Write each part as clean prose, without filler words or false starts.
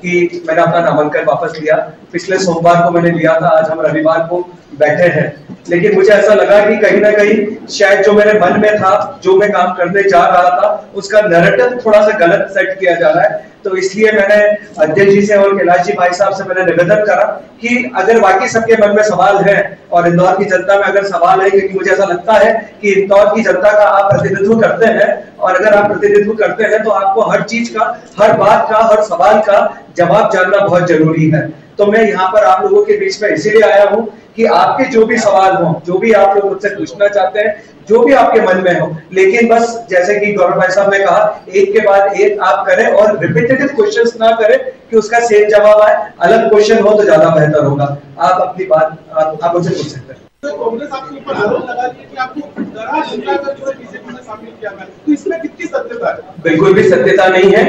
कि मैंने अपना नामांकन वापस लिया। पिछले सोमवार को मैंने लिया था, आज हम रविवार को बैठे हैं। लेकिन मुझे ऐसा लगा कि कहीं ना कहीं शायद जो मेरे मन में था, जो मैं काम करने जा रहा था, उसका नैरेटिव थोड़ा सा गलत सेट किया जा रहा है। तो इसलिए मैंने अध्यक्ष जी से और कैलाश जी भाई साहब से मैंने निवेदन करा कि अगर वाकई सबके मन में सवाल है और इंदौर की जनता में अगर सवाल है, क्योंकि मुझे ऐसा लगता है कि इंदौर की जनता का आप प्रतिनिधित्व करते हैं, और अगर आप प्रतिनिधित्व करते हैं तो आपको हर चीज का, हर बात का, हर सवाल का जवाब जानना बहुत जरूरी है। तो मैं यहाँ पर आप लोगों के बीच में इसीलिए आया हूँ कि आपके जो भी सवाल हो, जो भी आप लोग मुझसे पूछना चाहते हैं, जो भी आपके मन में हो, लेकिन बस जैसे कि गौरव भाई साहब ने कहा, एक के बाद एक आप करें और रिपीटेटिव क्वेश्चंस ना करें कि उसका सेम जवाब आए। अलग क्वेश्चन हो तो ज्यादा बेहतर होगा। आप अपनी बात आप मुझसे पूछ सकते हैं। तो कांग्रेस आपके ऊपर आरोप लगा रही है कि आपको डरा धमकाकर जो है बीजेपी में शामिल किया गया, तो इसमें कितनी सत्यता है? बिल्कुल भी सत्यता नहीं है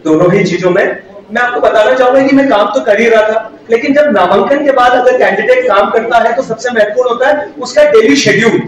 दोनों ही चीजों में। मैं आपको बताना चाहूंगा कि मैं काम तो कर ही रहा था, लेकिन जब नामांकन के बाद अगर कैंडिडेट काम करता है तो सबसे महत्वपूर्ण होता है उसका डेली शेड्यूल।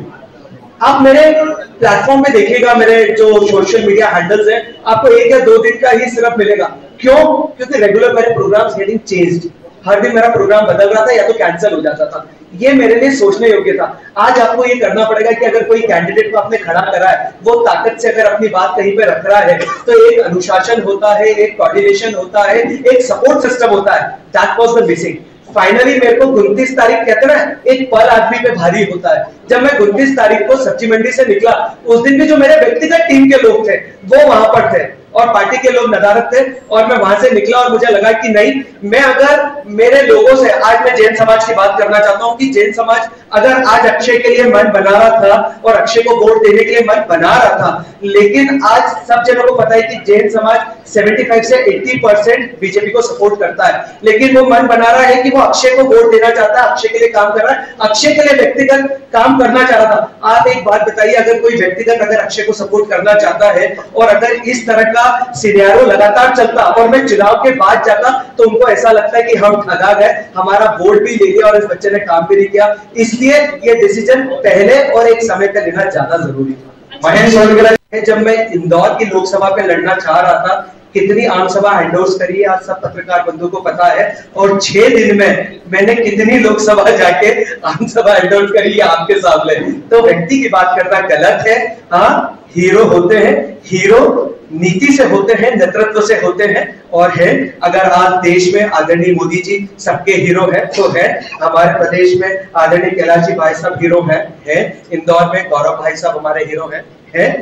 आप मेरे प्लेटफॉर्म पे देखिएगा, मेरे जो सोशल मीडिया हैंडल्स हैं, आपको 1 या 2 दिन का ही सिर्फ मिलेगा। क्यों? क्योंकि रेगुलर मेरे प्रोग्राम्स गेटिंग चेंज्ड। हर दिन मेरा प्रोग्राम बदल रहा था या तो कैंसिल हो जाता था। ये मेरे लिए सोचने योग्य था। आज आपको ये करना पड़ेगा कि अगर कोई कैंडिडेट को आपने खड़ा करा है, वो ताकत से अगर अपनी बात कहीं पे रख रहा है, तो एक अनुशासन होता है, एक कोऑर्डिनेशन होता है, एक सपोर्ट सिस्टम होता है। That was the missing. Finally मेरे को 29 तारीख कहते ना, एक पल आदमी पे भारी होता है। जब मैं 29 तारीख को सब्जी मंडी से निकला, उस दिन भी जो मेरे व्यक्तिगत टीम के लोग थे वो वहां पर थे और पार्टी के लोग नदारत थे, और मैं वहां से निकला और मुझे लगा कि नहीं, मैं अगर मेरे लोगों से, आज मैं जैन समाज की बात करना चाहता हूं कि जैन समाज अगर आज अक्षय के लिए मन बना रहा था और अक्षय को वोट देने के लिए मन बना रहा था, लेकिन आज सब जनों को पता है कि जैन समाज 75 से 80% बीजेपी को सपोर्ट करता है, लेकिन वो मन बना रहा है कि वो अक्षय को वोट देना चाहता है, अक्षय के लिए काम कर रहा है, अक्षय के लिए व्यक्तिगत काम करना चाह रहा था। आप एक बात बताइए, अगर कोई व्यक्तिगत अगर अक्षय को सपोर्ट करना चाहता है और अगर इस तरह का सिनेरियो लगातार चलता और मैं चुनाव के बाद जाता, तो उनको ऐसा लगता है कि हम ठगा गए, हमारा वोट भी ले लिया और इस बच्चे ने काम भी नहीं किया। इसलिए ये डिसीजन पहले और एक समय पर लेना ज्यादा जरूरी था। महेश, जब मैं इंदौर की लोकसभा पे लड़ना चाह रहा था, कितनी आम सभा एंडोर्स करी है आप सब पत्रकार बंधु को पता है, और 6 दिन में मैंने कितनी लोकसभा जाके आम सभा एंडोर्स करी है आपके सामने। तो व्यक्ति की बात करना गलत है। हाँ, हीरो होते हैं, हीरो नीति से होते हैं, नेतृत्व से होते हैं, और है अगर आज देश में आदरणीय मोदी जी सबके हीरो है तो है, हमारे प्रदेश में आदरणीय कैलाश जी भाई साहब हीरो है, इंदौर में गौरव भाई साहब हमारे हीरो है,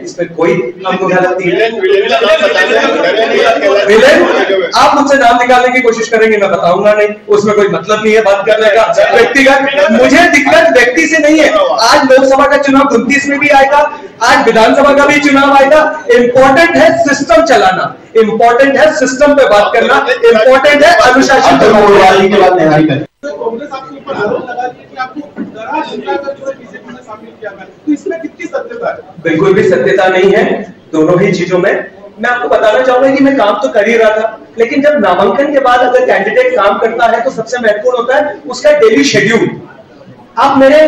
इसमें कोई हमको गलत नहीं है। आप मुझसे नाम निकालने की कोशिश करेंगे, मैं बताऊंगा नहीं, उसमें कोई मतलब नहीं है बात करने का। व्यक्तिगत मुझे दिक्कत व्यक्ति से नहीं है। आज लोकसभा का चुनाव 29 में भी आएगा, आज विधानसभा का भी चुनाव आएगा। इंपॉर्टेंट है सिस्टम चलाना, इंपॉर्टेंट है सिस्टम पे बात करना, इंपॉर्टेंट है अनुशासन। तो कांग्रेस आपके ऊपर आरोप लगा रही है कि आपको डरा धमकाकर जो है बीजेपी में शामिल किया गया, तो इसमें कितनी सत्यता है? बिल्कुल भी सत्यता नहीं है दोनों ही चीजों में। मैं आपको बताना चाहूंगा कि मैं काम तो कर ही रहा था, लेकिन जब नामांकन के बाद अगर कैंडिडेट काम करता है तो सबसे महत्वपूर्ण होता है उसका डेली शेड्यूल। आप मेरे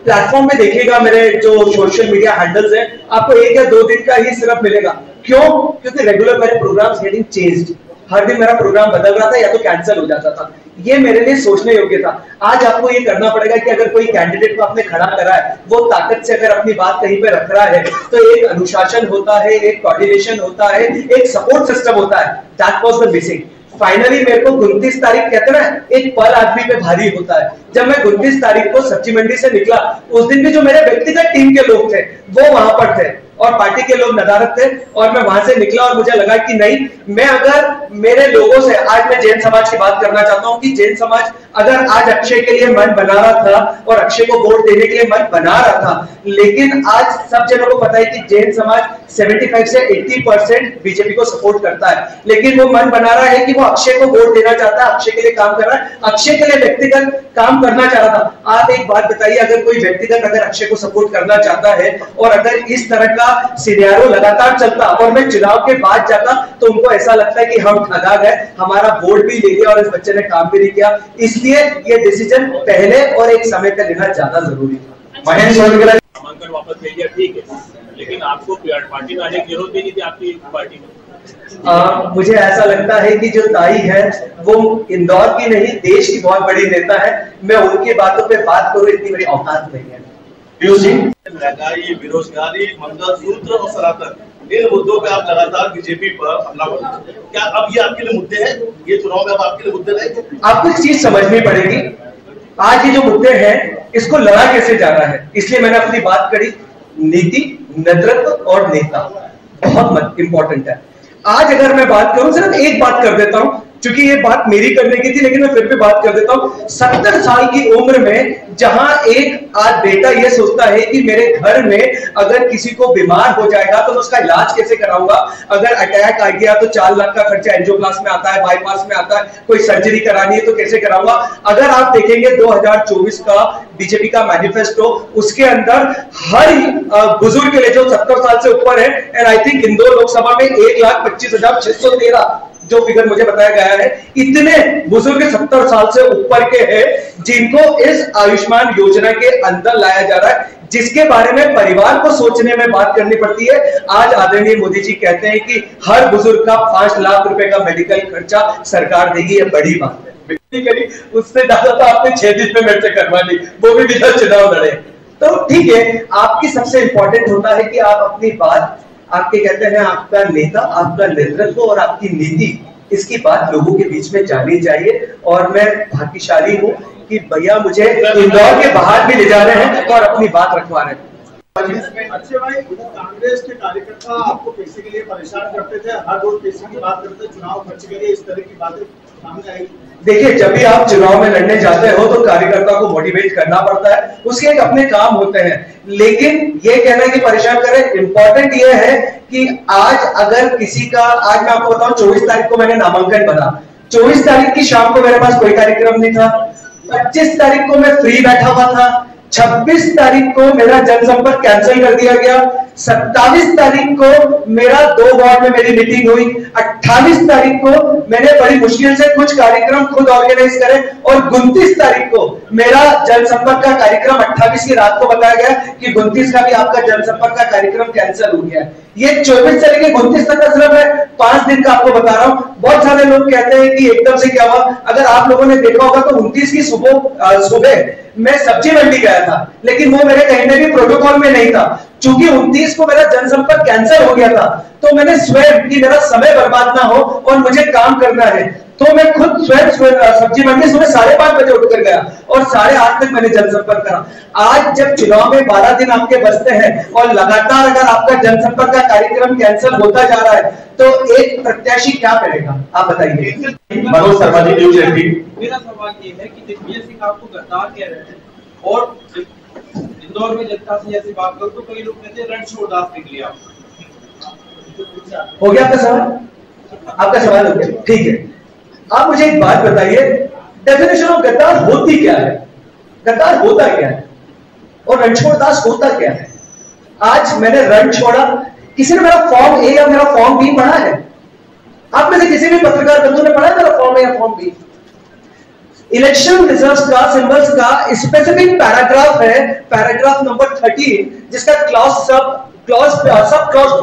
प्लेटफॉर्म पे देखिएगा, मेरे जो सोशल मीडिया हैंडल्स हैं, आपको 1 या 2 दिन का ही सिर्फ मिलेगा। क्यों? क्योंकि रेगुलर मेरे प्रोग्राम्स गेटिंग चेंज्ड। हर दिन मेरा प्रोग्राम बदल रहा था या तो कैंसिल हो जाता था। ये मेरे लिए सोचने योग्य था। आज आपको ये करना पड़ेगा कि अगर कोई कैंडिडेट को आपने खड़ा करा है, वो ताकत से अगर अपनी बात कहीं पे रख रहा है, तो एक अनुशासन होता है, एक कोऑर्डिनेशन होता है, एक सपोर्ट सिस्टम होता है। That was the missing. Finally मेरे को 29 तारीख कहते ना, एक पल आदमी पे भारी होता है। जब मैं 29 तारीख को सब्जी मंडी से निकला, उस दिन भी जो मेरे व्यक्तिगत टीम के लोग थे वो वहां पर थे और पार्टी के लोग नदारत थे, और मैं वहां से निकला और मुझे लगा कि नहीं, मैं अगर मेरे लोगों से, आज मैं जैन समाज की बात करना चाहता हूं कि जैन समाज अगर आज अक्षय के लिए मन बना रहा था और अक्षय को वोट देने के लिए मन बना रहा था, लेकिन आज सब जनों को पता है कि जैन समाज 75 से 80% बीजेपी को सपोर्ट करता है, लेकिन वो मन बना रहा है कि वो अक्षय को वोट देना चाहता है, अक्षय के लिए काम कर रहा है, अक्षय के लिए व्यक्तिगत काम करना चाह रहा था। आप एक बात बताइए, अगर कोई व्यक्तिगत अगर अक्षय को सपोर्ट करना चाहता है और अगर इस तरह का सिनेरियो लगातार चलता और मैं चुनाव के बाद जाता, तो उनको ऐसा लगता है कि हम ठगा गए, हमारा वोट भी ले लिया और इस बच्चे ने काम भी नहीं किया। इसलिए ये डिसीजन पहले और एक समय पर लेना ज्यादा जरूरी था। महेश, नामांकन वापस ले लिया, ठीक है, लेकिन आपको पार्टी में आने की जरूरत ही नहीं थी आपकी पार्टी में। मुझे ऐसा लगता है कि जो ताई है वो इंदौर की नहीं, देश की बहुत बड़ी नेता है। मैं उनकी बातों पे बात करूं, इतनी बड़ी औकात नहीं है। महंगाई, बेरोजगारी, मंगलसूत्र और सनातन, इन मुद्दों पे आप लगातार बीजेपी पर हमला कर रहे हैं। क्या अब ये आपके लिए मुद्दे हैं? ये चुनाव में अब आपके लिए मुद्दे रहेंगे? आपको एक चीज समझनी पड़ेगी, आज ये जो मुद्दे हैं इसको लड़ा कैसे जाना है। इसलिए मैंने अपनी बात करी, नीति, नेतृत्व और नेता बहुत इंपॉर्टेंट है। आज अगर मैं बात करूं, सिर्फ एक बात कर देता हूं, क्योंकि ये बात मेरी करने की थी लेकिन मैं फिर भी बात कर देता हूं। 70 साल की उम्र में जहां एक आज बेटा ये सोचता है कि मेरे घर में अगर किसी को बीमार हो जाएगा तो मैं उसका इलाज कैसे कराऊंगा, अगर अटैक आ गया तो 4 लाख का खर्चा एंजियोप्लास्टी में आता है, बाईपास में आता है, कोई सर्जरी करानी है तो कैसे कराऊंगा। अगर आप देखेंगे 2024 का बीजेपी का मैनिफेस्टो, उसके अंदर हर बुजुर्ग के लिए जो 70 साल से ऊपर है, and I think Indore Lok Sabha में 1,25,613 जो फिगर मुझे बताया गया है, इतने बुजुर्ग 70 साल से ऊपर के हैं जिनको इस आयुष्मान योजना के अंदर लाया जा रहा है, जिसके बारे में परिवार को सोचने में बात करनी पड़ती है। आज आदरणीय मोदी जी कहते हैं कि हर बुजुर्ग का 5 लाख रुपए का मेडिकल खर्चा सरकार देगी, ये बड़ी बात है। उससे ज्यादा तो आपने 6 दिन में मेरे से करवा ली, वो भी विधान चुनाव लड़े। तो ठीक है, आपकी सबसे इंपॉर्टेंट होता है कि आप अपनी बात, आपके कहते हैं आपका नेता, आपका नेतृत्व और आपकी नीति, इसकी बात लोगों के बीच में जानी चाहिए। और मैं भाग्यशाली हूं कि भैया मुझे इंदौर के बाहर भी ले जा रहे हैं और अपनी बात रखवा रहे हैं। अच्छे भाई, कांग्रेस के कार्यकर्ता आपको पैसे के लिए परेशान करते थे, हर रोज पैसे की बात करते थे, चुनाव खर्च के लिए, इस तरह की बातें सामने आई। देखिए, जब भी आप चुनाव में लड़ने जाते हो तो कार्यकर्ता को मोटिवेट करना पड़ता है, उसके एक अपने काम होते हैं। लेकिन ये कहना कि परेशान करें, इंपॉर्टेंट ये है कि आज अगर किसी का, आज मैं आपको बताऊं 24 तारीख को मैंने नामांकन भरा, 24 तारीख की शाम को मेरे पास कोई कार्यक्रम नहीं था, 25 तारीख को मैं फ्री बैठा हुआ था, 26 तारीख को मेरा जनसंपर्क कैंसिल कर दिया गया, 27 तारीख को मेरा 2 वार्ड में मेरी मीटिंग हुई, 28 तारीख को मैंने बड़ी मुश्किल से कुछ कार्यक्रम खुद ऑर्गेनाइज करे और 29 तारीख को मेरा जनसंपर्क का कार्यक्रम 28 की रात को बताया गया कि 29 का भी आपका जनसंपर्क का कार्यक्रम कैंसिल हो गया है। ये 24 से लेकर 29 तक का सिर्फ मैं 5 दिन का आपको बता रहा हूं। बहुत सारे लोग कहते हैं कि एकदम से क्या हुआ, अगर आप लोगों ने देखा होगा तो 29 की सुबह मैं सब्जी मंडी गया था, लेकिन वो मेरे कहीं भी प्रोटोकॉल में नहीं था। चूंकि 29 को मेरा जनसंपर्क कैंसिल हो गया था, तो मैंने स्वयं कि मेरा समय बर्बाद ना हो और मुझे काम करना है, तो मैं खुद स्वयं सब्जी मंडी सुबह 5:30 बजे उठकर गया और 8:30 तक मैंने जनसंपर्क करा। आज जब चुनाव में 12 दिन आपके बचते हैं और लगातार अगर आपका जनसंपर्क का कार्यक्रम कैंसिल होता जा रहा है, तो एक प्रत्याशी क्या करेगा, आप बताइए। मनोज शर्मा जी, न्यूज़ 18। मेरा सवाल ये है कि दिग्विजय सिंह आपको गद्दार कह रहे हैं और इंदौर में जनता से जैसे बात करो तो कई लोग कहते हैं रणछोड़दास निकले आप। हो गया आपका सवाल? आपका सवाल हो गया, ठीक है। आप मुझे एक बात बताइए, डेफिनेशन ऑफ गद्दार होती क्या है, गद्दार होता क्या है और रणछोड़दास होता क्या है? आज मैंने रण छोड़ा, किसी ने मेरा फॉर्म ए या मेरा फॉर्म बी पढ़ा है? आप में से किसी भी पत्रकार बंधु ने पढ़ा है मेरा फॉर्म ए या फॉर्म बी? इलेक्शन रिजल्ट्स का, सिंबल्स का स्पेसिफिक पैराग्राफ है, पैराग्राफ नंबर 13, जिसका sub clause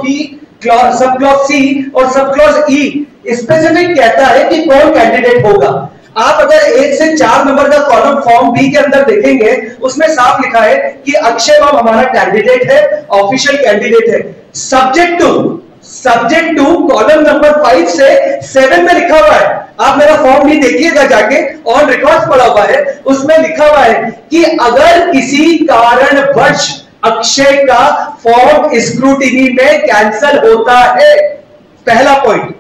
B, sub clause C और सब क्लॉज ई स्पेसिफिक कहता है कि कौन कैंडिडेट होगा। आप अगर 1 से 4 नंबर का कॉलम फॉर्म बी के अंदर देखेंगे, उसमें साफ लिखा है कि अक्षय बाब हमारा कैंडिडेट है, ऑफिशियल कैंडिडेट है। सब्जेक्ट टू कॉलम नंबर 5 से 7 में लिखा हुआ है, आप मेरा फॉर्म भी देखिएगा जाके, ऑन रिकॉर्ड पड़ा हुआ है, उसमें लिखा हुआ है कि अगर किसी कारणवश अक्षय का फॉर्म स्क्रूटिनी में कैंसिल होता है, पहला पॉइंट।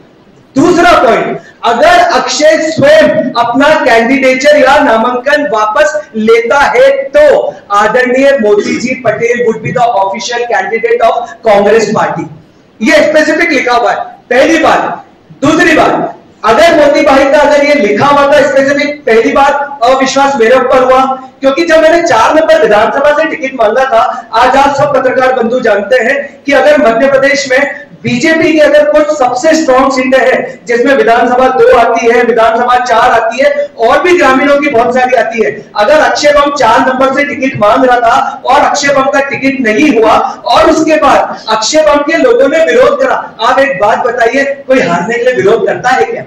दूसरा पॉइंट, अगर अक्षय स्वयं अपना कैंडिडेचर या नामांकन वापस लेता है तो आदरणीय Modi ji Patel would be the official candidate of Congress party. ये स्पेसिफिक लिखा हुआ है, पहली बात। दूसरी बात, अगर मोदी भाई का अगर ये लिखा हुआ था स्पेसिफिक, पहली बात, अविश्वास मेरे ऊपर हुआ, क्योंकि जब मैंने 4 नंबर विधानसभा से टिकट मांगा था, आज आप सब पत्रकार बंधु जानते हैं कि अगर मध्य प्रदेश में बीजेपी की अगर कुछ सबसे स्ट्रॉन्ग सीटें हैं जिसमें विधानसभा 2 आती है, विधानसभा 4 आती है और भी ग्रामीणों की बहुत सारी आती है, अगर अक्षय बम 4 नंबर से टिकट मांग रहा था और अक्षय बम का टिकट नहीं हुआ और उसके बाद अक्षय बम के लोगों ने विरोध करा, आप एक बात बताइए, कोई हारने के लिए विरोध करता है क्या?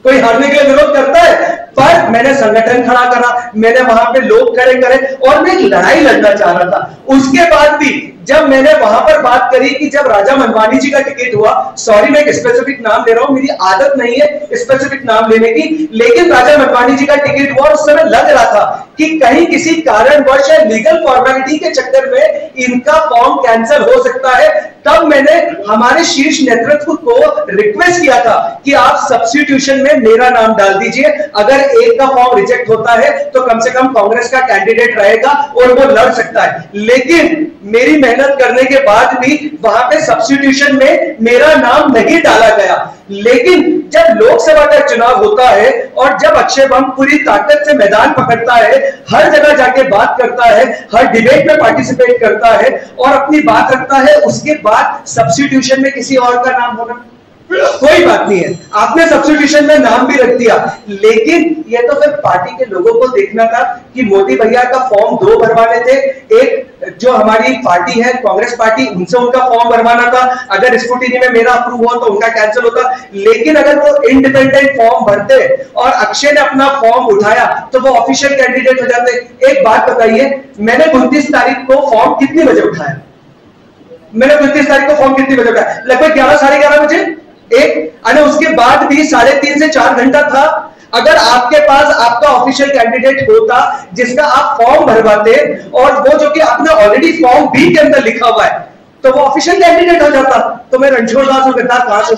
कोई हारने के लिए विरोध करता है? पर मैंने संगठन खड़ा करा, मैंने वहां पे लोग खड़े करे और मैं एक लड़ाई लड़ना चाह रहा था। उसके बाद भी जब मैंने वहां पर बात करी कि जब राजा मनमानी जी का टिकट हुआ, सॉरी मैं एक स्पेसिफिक नाम ले रहा हूं, मेरी आदत नहीं है स्पेसिफिक नाम लेने की, लेकिन राजा मनमानी जी का टिकट हुआ और उस समय लग रहा था कि कहीं किसी कारणवश या लीगल फॉर्मेलिटी के चक्कर में इनका फॉर्म कैंसिल हो सकता है। तब मैंने हमारे शीर्ष नेतृत्व को रिक्वेस्ट किया था कि आप सब्स्टिट्यूशन में मेरा नाम डाल दीजिए, अगर एक का फॉर्म रिजेक्ट होता है तो कम से कम कांग्रेस का कैंडिडेट रहेगा और वो लड़ सकता है। लेकिन मेरी मेहनत करने के बाद भी वहां पे सब्स्टिट्यूशन में मेरा नाम नहीं डाला गया। लेकिन जब लोकसभा का चुनाव होता है और जब अक्षय बम पूरी ताकत से मैदान पकड़ता है, हर जगह जाके बात करता है, हर डिबेट में पार्टिसिपेट करता है और अपनी बात रखता है, उसके बाद सब्स्टिट्यूशन में किसी और का नाम होना कोई बात नहीं है। आपने सब्स्टिट्यूशन में नाम भी रख दिया, लेकिन ये तो फिर पार्टी के लोगों को देखना था कि मोदी भैया का फॉर्म 2 भरवाने थे, एक जो हमारी पार्टी है कांग्रेस पार्टी, उनसे उनका फॉर्म भरवाना था, अगर स्क्रूटिनी में मेरा अप्रूव हुआ तो उनका कैंसिल होता। लेकिन अगर वो इंडिपेंडेंट फॉर्म भरते और अक्षय ने अपना फॉर्म उठाया तो वो ऑफिशियल कैंडिडेट हो जाते। एक बात बताइए, मैंने 29 तारीख को फॉर्म कितने बजे उठाया? मैंने 29 तारीख को फॉर्म कितने बजे उठाया? लगभग 11 साढ़े 11 बजे। अरे उसके बाद भी 3.5 से 4 घंटा था। अगर आपके पास आपका ऑफिशियल कैंडिडेट होता जिसका आप फॉर्म भरवाते और वो जो कि आपने ऑलरेडी फॉर्म बी के अंदर लिखा हुआ है तो वो ऑफिशियल कैंडिडेट हो जाता, तो मैं रणछोड़ दास और गद्दार कहां से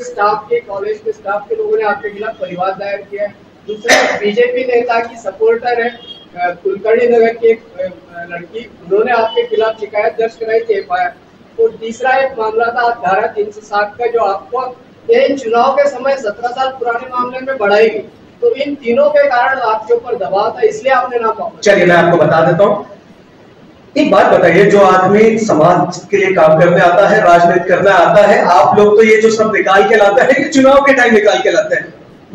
स्टाफ के कॉलेज के स्टाफ के लोगों ने आपके खिलाफ परिवाद दायर किया है। दूसरा बीजेपी नेता की सपोर्टर है कुलकर्णी नगर की एक लड़की, उन्होंने आपके खिलाफ शिकायत दर्ज कराई थी एफआईआर। और तीसरा एक मामला था धारा 360 का जो आपको इन चुनाव के समय 17 साल पुराने मामले में बढ़ाई गई, तो इन तीनों के कारण आपके ऊपर दबाव था, इसलिए आपने नाम वापस। चलिए मैं आपको बता देता हूँ। एक बात बताइए, जो आदमी समाज के लिए काम करने आता है, राजनीति करना आता है, आप लोग तो ये जो सब निकाल के लाते हैं चुनाव के टाइम निकाल के लाते हैं,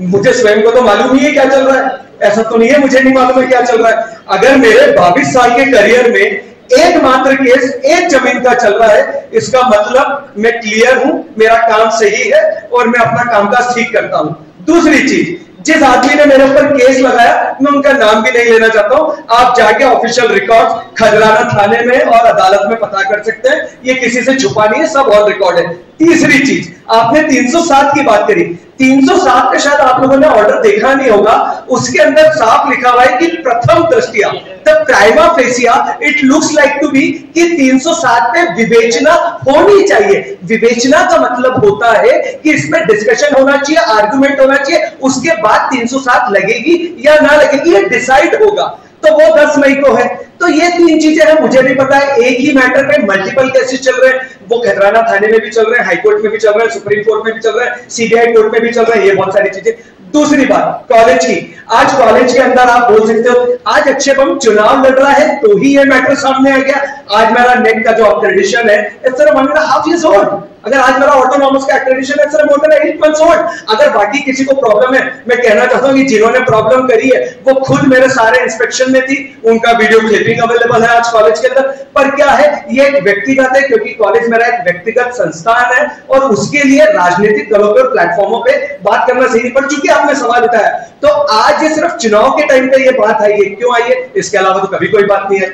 मुझे स्वयं को तो मालूम ही है क्या चल रहा है, ऐसा तो नहीं है मुझे नहीं मालूम है क्या चल रहा है। अगर मेरे 22 साल के करियर में एकमात्र केस एक जमीन का चल रहा है, इसका मतलब मैं क्लियर हूं, मेरा काम सही है और मैं अपना कामकाज ठीक करता हूं। दूसरी चीज, जिस आदमी ने मेरे ऊपर केस लगाया मैं उनका नाम भी नहीं लेना चाहता हूं, आप जाके ऑफिशियल रिकॉर्ड खजराना थाने में और अदालत में पता कर सकते हैं, ये किसी से छुपा नहीं है, सब ऑन रिकॉर्ड है। तीसरी चीज, आपने 307 की बात करी, 307 का शायद आप लोगों ने ऑर्डर देखा नहीं होगा, उसके अंदर साफ लिखा हुआ है कि प्रथम दृष्टया the prima facie it looks like to be कि 307 पे विवेचना होनी चाहिए। विवेचना का मतलब होता है कि इसमें डिस्कशन होना चाहिए, आर्गुमेंट होना चाहिए, उसके बाद 307 लगेगी या ना लगेगी ये डिसाइड होगा। तो वो 10 मई को है। तो ये 3 चीजें हैं, मुझे भी पता है। एक ही मैटर पे मल्टीपल केसेस चल रहे हैं, वो खजराना थाने में भी चल रहे हैं, हाईकोर्ट में भी चल रहे हैं, सुप्रीम कोर्ट में भी चल रहे हैं, सीबीआई कोर्ट में भी चल रहे हैं, ये बहुत सारी चीजें। दूसरी बात कॉलेज की, आज कॉलेज के अंदर आप बोल सकते हो आज अक्षय बम चुनाव लड़ रहा है तो ही ये मैटर सामने आ गया। आज मेरा नेट का जो अक्रेडिशन है इट्स 1.5 years old। अगर आज मेरा ऑटोनॉमस का अक्रेडिशन है मोर देन 8 months old। अगर बाकी किसी को प्रॉब्लम है, मैं कहना चाहता हूं कि जिन्होंने प्रॉब्लम करी है वो खुद मेरे सारे इंस्पेक्शन में थी, उनका वीडियो क्लिपिंग अवेलेबल है आज कॉलेज के अंदर। पर क्या है, ये एक व्यक्तिगत है, क्योंकि कॉलेज मेरा एक व्यक्तिगत संस्थान है और उसके लिए राजनीतिक दलों पर प्लेटफॉर्मों पे बात करना सही नहीं। पर चूंकि आपने सवाल उठाया तो आज ये सिर्फ चुनाव के टाइम पे ये बात आई है, क्यों आई है, इसके अलावा तो कभी कोई बात नहीं है।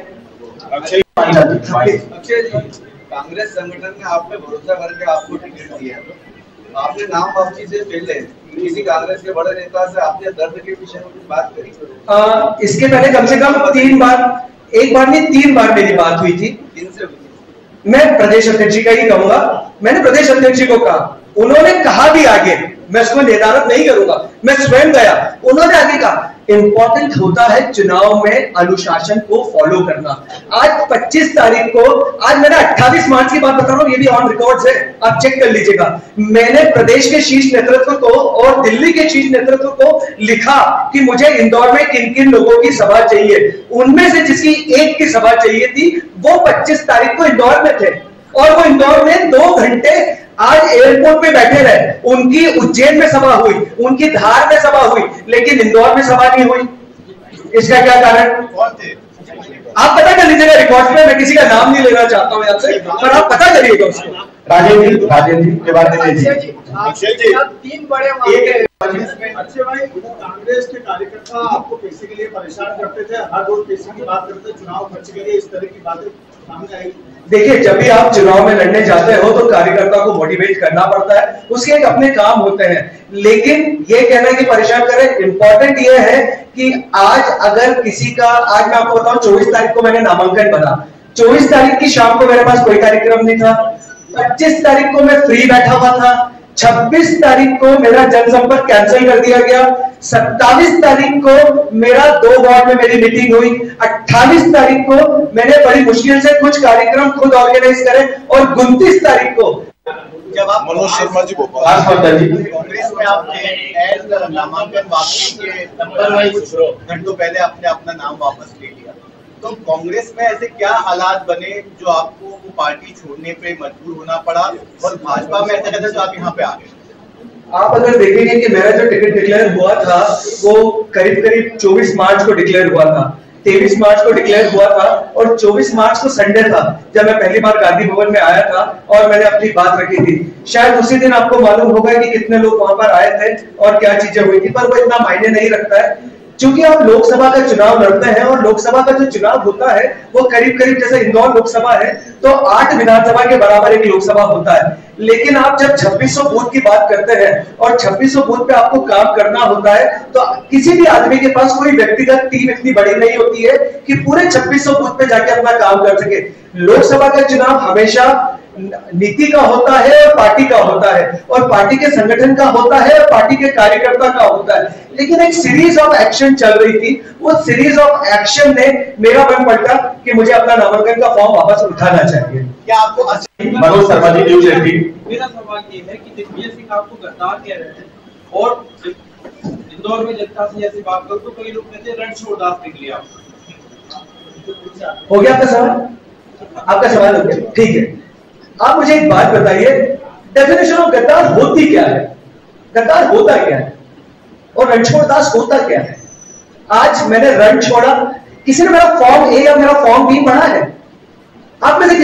अक्षय जी, कांग्रेस संगठन ने आप पे भरोसा करके आपको टिकट दिया, आपने नाम वापसी से पहले किसी कांग्रेस के बड़े नेता से आपने दर्द के विषय में बात करी? इसके पहले कम से कम 3 बार, एक बार नहीं 3 बार मेरी बात हुई थी। किनसे? मैं प्रदेश अध्यक्ष जी का ही कहूंगा, मैंने प्रदेश अध्यक्ष जी को कहा, उन्होंने कहा भी आगे, मैं इसको नेदारत नहीं करूंगा, मैं स्वयं गया, उन्होंने आगे कहा इंपॉर्टेंट होता है चुनाव में अनुशासन को फॉलो करना। आज 25 तारीख को, आज मैंने 28 मार्च की बात बता रहा हूं, ये भी ऑन रिकॉर्ड है, आप चेक कर लीजिएगा। मैंने प्रदेश के शीर्ष नेतृत्व को और दिल्ली के शीर्ष नेतृत्व को लिखा कि मुझे इंदौर में किन किन लोगों की सभा चाहिए। उनमें से जिसकी एक की सभा चाहिए थी वो 25 तारीख को इंदौर में थे, और वो इंदौर में 2 घंटे आज एयरपोर्ट पे बैठे रहे। उनकी उज्जैन में सभा हुई, उनकी धार में सभा हुई, लेकिन इंदौर में सभा नहीं हुई। इसका क्या कारण? आप पता कर लीजिएगा रिकॉर्ड में, मैं किसी का नाम नहीं लेना चाहता हूं आपसे, पर आप पता करिएगा उसको। राजेंद्र जी के बारे में 3 बड़े मामले। अच्छे भाई, कांग्रेस के कार्यकर्ता आपको पैसे के लिए परेशान करते थे, हर रोज पैसे की बात करते थे, चुनाव खर्च के लिए, इस तरह की बातें सामने आई। देखिए, जब भी आप चुनाव में लड़ने जाते हो तो कार्यकर्ता को मोटिवेट करना पड़ता है, उसके एक अपने काम होते हैं। लेकिन ये कहना कि परेशान करें, इंपॉर्टेंट ये है कि आज अगर किसी का, आज मैं आपको बताऊं 24 तारीख को मैंने नामांकन भरा, 24 तारीख की शाम को मेरे पास कोई कार्यक्रम नहीं था, 25 तारीख को मैं फ्री बैठा हुआ था, 26 तारीख को मेरा जनसंपर्क कैंसिल कर दिया गया, 27 तारीख को मेरा 2 वार्ड में मेरी मीटिंग हुई, 28 तारीख को मैंने बड़ी मुश्किल से कुछ कार्यक्रम खुद ऑर्गेनाइज करे, और 29 तारीख को जब आप मनोज शर्मा जी कांग्रेस में आपने नामांकन वापसी के नंबर वाइज घंटों पहले आपने अपना नाम वापस ले लिया, तो कांग्रेस में ऐसे क्या हालात बने जो आपको वो पार्टी छोड़ने पे मजबूर होना पड़ा, और भाजपा में ऐसा कहते तो आप यहाँ पे आ गए? आप अगर देखेंगे कि मेरा जो टिकट डिक्लेयर हुआ था वो करीब 24 मार्च को डिक्लेयर हुआ था, 23 मार्च को डिक्लेयर हुआ था, और 24 मार्च को संडे था जब मैं पहली बार गांधी भवन में आया था और मैंने अपनी बात रखी थी। शायद उसी दिन आपको मालूम होगा कि कितने लोग वहां पर आए थे और क्या चीजें हुई थी, पर वो इतना मायने नहीं रखता है, क्योंकि आप लोकसभा का चुनाव लड़ते हैं, और लोकसभा का जो चुनाव होता है वो करीब जैसे इंदौर लोकसभा है तो 8 विधानसभा के बराबर एक लोकसभा होता है। लेकिन आप जब 2600 बूथ की बात करते हैं और 2600 बूथ पे आपको काम करना होता है, तो किसी भी आदमी के पास कोई व्यक्तिगत टीम इतनी बड़ी नहीं होती है कि पूरे 2600 बूथ पे जाके अपना काम कर सके। लोकसभा का चुनाव हमेशा नीति का होता है और पार्टी का होता है, और पार्टी के संगठन का होता है और पार्टी के कार्यकर्ता का होता है। लेकिन एक सीरीज ऑफ एक्शन चल रही थी, वो सीरीज ऑफ एक्शन ने मेरा मन पलटा कि मुझे अपना नामांकन का फॉर्म वापस उठाना चाहिए। क्या आपको मनोज शर्मा जी, न्यूज़ 18। मेरा सवाल ये है कि दिग्विजय सिंह आपको गद्दार कह रहे हैं, और इंदौर में जनता से ऐसी बात करो तो कई लोग कहते हैं रणछोड़दास निकले आप। हो गया आपका सवाल? आपका सवाल हो गया, ठीक है। आप मुझे एक बात बताइए, डेफिनेशन ऑफ गद्दार होती क्या है? गद्दार होता क्या है और रणछोड़दास होता क्या है? आज मैंने रण छोड़ा, किसी ने मेरा फॉर्म ए या मेरा फॉर्म बी पढ़ा है? आप में से